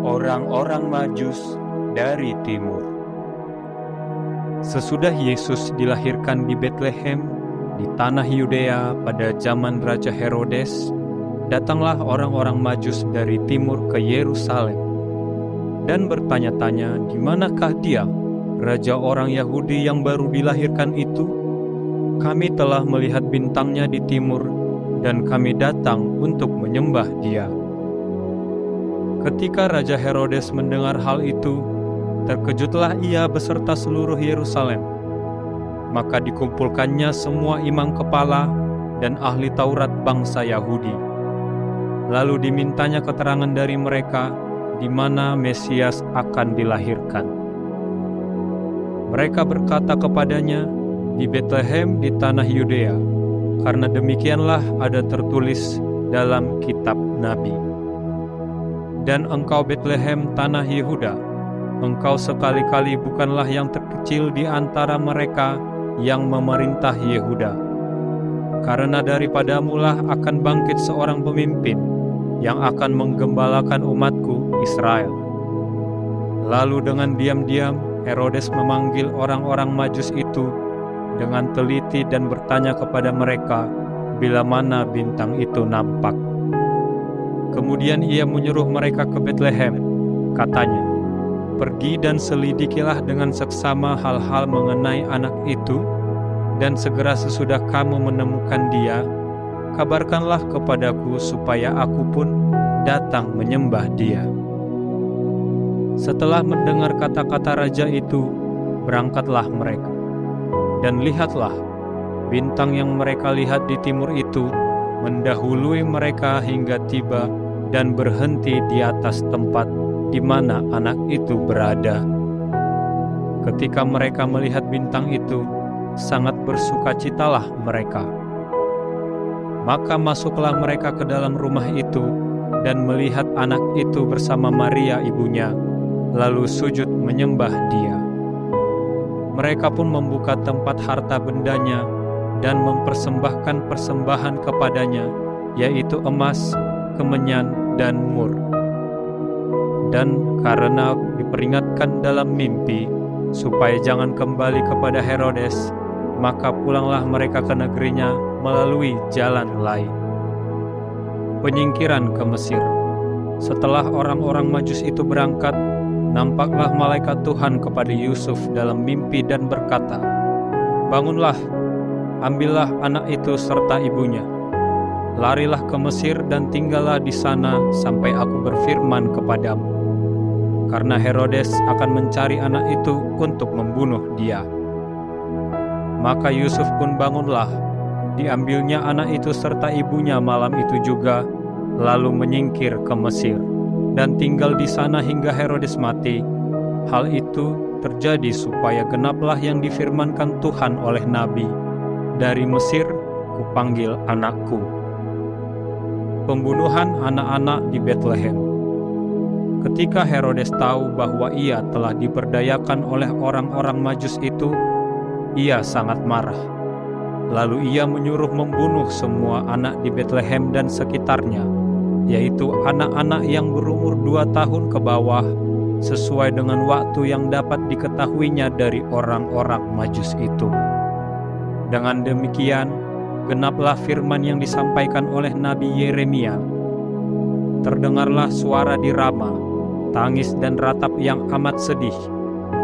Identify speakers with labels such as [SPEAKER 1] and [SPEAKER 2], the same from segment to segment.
[SPEAKER 1] Orang-orang Majus dari timur. Sesudah Yesus dilahirkan di Betlehem, di tanah Yudea pada zaman Raja Herodes, datanglah orang-orang Majus dari timur ke Yerusalem dan bertanya-tanya, di manakah dia, raja orang Yahudi yang baru dilahirkan itu? Kami telah melihat bintangnya di timur, dan kami datang untuk menyembah dia. Ketika Raja Herodes mendengar hal itu, terkejutlah ia beserta seluruh Yerusalem. Maka dikumpulkannya semua imam kepala dan ahli Taurat bangsa Yahudi. Lalu dimintanya keterangan dari mereka di mana Mesias akan dilahirkan. Mereka berkata kepadanya, di Betlehem di tanah Yudea, karena demikianlah ada tertulis dalam kitab Nabi. Dan engkau Betlehem tanah Yehuda, engkau sekali-kali bukanlah yang terkecil di antara mereka yang memerintah Yehuda. Karena daripadamulah akan bangkit seorang pemimpin yang akan menggembalakan umatku Israel. Lalu dengan diam-diam Herodes memanggil orang-orang Majus itu dengan teliti dan bertanya kepada mereka bila mana bintang itu nampak. Kemudian ia menyuruh mereka ke Betlehem. Katanya, pergi dan selidikilah dengan seksama hal-hal mengenai anak itu, dan segera sesudah kamu menemukan dia, kabarkanlah kepadaku supaya aku pun datang menyembah dia. Setelah mendengar kata-kata raja itu, berangkatlah mereka. Dan lihatlah, bintang yang mereka lihat di timur itu mendahului mereka hingga tiba dan berhenti di atas tempat di mana anak itu berada. Ketika mereka melihat bintang itu, sangat bersukacitalah mereka. Maka masuklah mereka ke dalam rumah itu dan melihat anak itu bersama Maria ibunya, lalu sujud menyembah dia. Mereka pun membuka tempat harta bendanya dan mempersembahkan persembahan kepadanya, yaitu emas, kemenyan, dan mur. Dan karena diperingatkan dalam mimpi supaya jangan kembali kepada Herodes, maka pulanglah mereka ke negerinya melalui jalan lain. Penyingkiran ke Mesir. Setelah orang-orang Majus itu berangkat, nampaklah malaikat Tuhan kepada Yusuf dalam mimpi dan berkata, bangunlah, ambillah anak itu serta ibunya. Larilah ke Mesir dan tinggallah di sana sampai aku berfirman kepadamu. Karena Herodes akan mencari anak itu untuk membunuh dia. Maka Yusuf pun bangunlah, diambilnya anak itu serta ibunya malam itu juga, lalu menyingkir ke Mesir, dan tinggal di sana hingga Herodes mati. Hal itu terjadi supaya genaplah yang difirmankan Tuhan oleh Nabi, dari Mesir kupanggil anakku. Pembunuhan anak-anak di Betlehem. Ketika Herodes tahu bahwa ia telah diperdayakan oleh orang-orang Majus itu, ia sangat marah. Lalu ia menyuruh membunuh semua anak di Betlehem dan sekitarnya, yaitu anak-anak yang berumur 2 tahun ke bawah, sesuai dengan waktu yang dapat diketahuinya dari orang-orang Majus itu. Dengan demikian, genaplah firman yang disampaikan oleh Nabi Yeremia. Terdengarlah suara di Rama, tangis dan ratap yang amat sedih.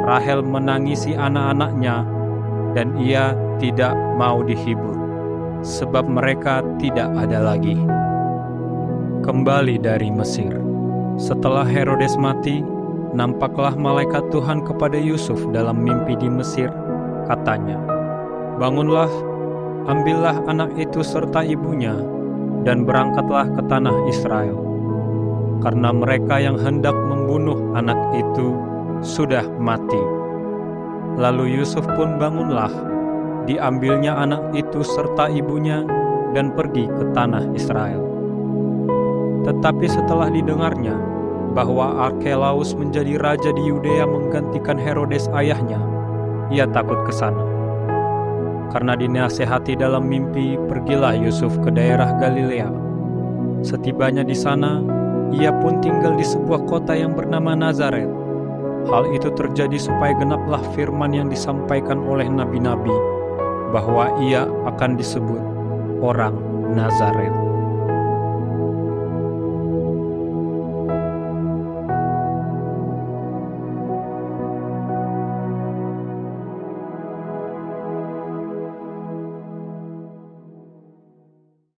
[SPEAKER 1] Rahel menangisi anak-anaknya, dan ia tidak mau dihibur, sebab mereka tidak ada lagi. Kembali dari Mesir. Setelah Herodes mati, nampaklah malaikat Tuhan kepada Yusuf dalam mimpi di Mesir. Katanya, bangunlah, ambillah anak itu serta ibunya, dan berangkatlah ke tanah Israel. Karena mereka yang hendak membunuh anak itu sudah mati. Lalu Yusuf pun bangunlah, diambilnya anak itu serta ibunya, dan pergi ke tanah Israel. Tetapi setelah didengarnya bahwa Arkelaus menjadi raja di Yudea menggantikan Herodes ayahnya, ia takut ke sana. Karena dinasehati dalam mimpi, pergilah Yusuf ke daerah Galilea. Setibanya di sana, Ia pun tinggal di sebuah kota yang bernama Nazaret. Hal itu terjadi supaya genaplah firman yang disampaikan oleh nabi-nabi, bahwa ia akan disebut orang Nazaret.